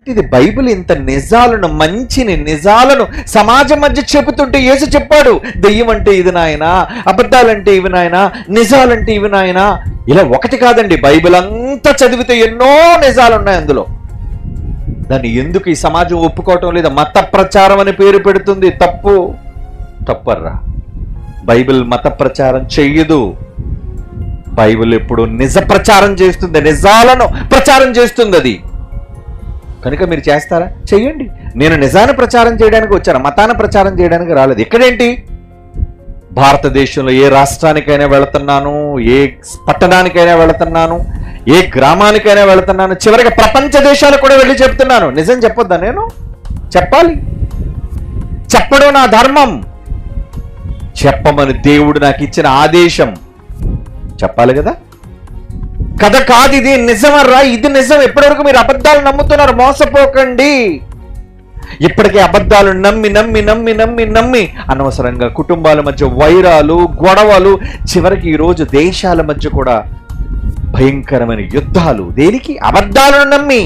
ఇది బైబిల్ ఇంత నిజాలను, మంచిని, నిజాలను సమాజం మధ్య చెబుతుంటే యేసు చెప్పాడు, దెయ్యం అంటే ఇది నాయనా, అబద్ధాలంటే ఇవి నాయనా, నిజాలంటే ఇవి నాయనా. ఇలా ఒకటి కాదండి, బైబిల్ అంతా చదివితే ఎన్నో నిజాలు ఉన్నాయి అందులో. దాన్ని ఎందుకు ఈ సమాజం ఒప్పుకోవటం లేదా? మత ప్రచారం అని పేరు పెడుతుంది. తప్పర్రా. బైబిల్ మత ప్రచారం చెయ్యదు. బైబిల్ ఎప్పుడు నిజ ప్రచారం చేస్తుంది, నిజాలను ప్రచారం చేస్తుంది అది. కనుక మీరు చేస్తారా? చెయ్యండి. నేను నిజాన్ని ప్రచారం చేయడానికి వచ్చాను, మతాన్ని ప్రచారం చేయడానికి రాలేదు. ఇక్కడేంటి, భారతదేశంలో ఏ రాష్ట్రానికైనా వెళుతున్నాను, ఏ పట్టణానికైనా వెళుతున్నాను, ఏ గ్రామానికైనా వెళుతున్నాను, చివరికి ప్రపంచ దేశాలకు కూడా వెళ్ళి చెప్తున్నాను. నిజం చెప్పొద్దా? నేను చెప్పాలి. చెప్పడం నా ధర్మం. చెప్పమని దేవుడు నాకు ఇచ్చిన ఆదేశం. చెప్పాలి కదా. కథ కాదు ఇది, నిజమర్రా, ఇది నిజం. ఎప్పటివరకు మీరు అబద్ధాలు నమ్ముతున్నారు? మోసపోకండి. ఇప్పటికే అబద్ధాలు నమ్మి నమ్మి నమ్మి నమ్మి నమ్మి అనవసరంగా కుటుంబాల మధ్య వైరాలు, గొడవలు, చివరికి ఈరోజు దేశాల మధ్య కూడా భయంకరమైన యుద్ధాలు. దేనికి? అబద్ధాలను నమ్మి.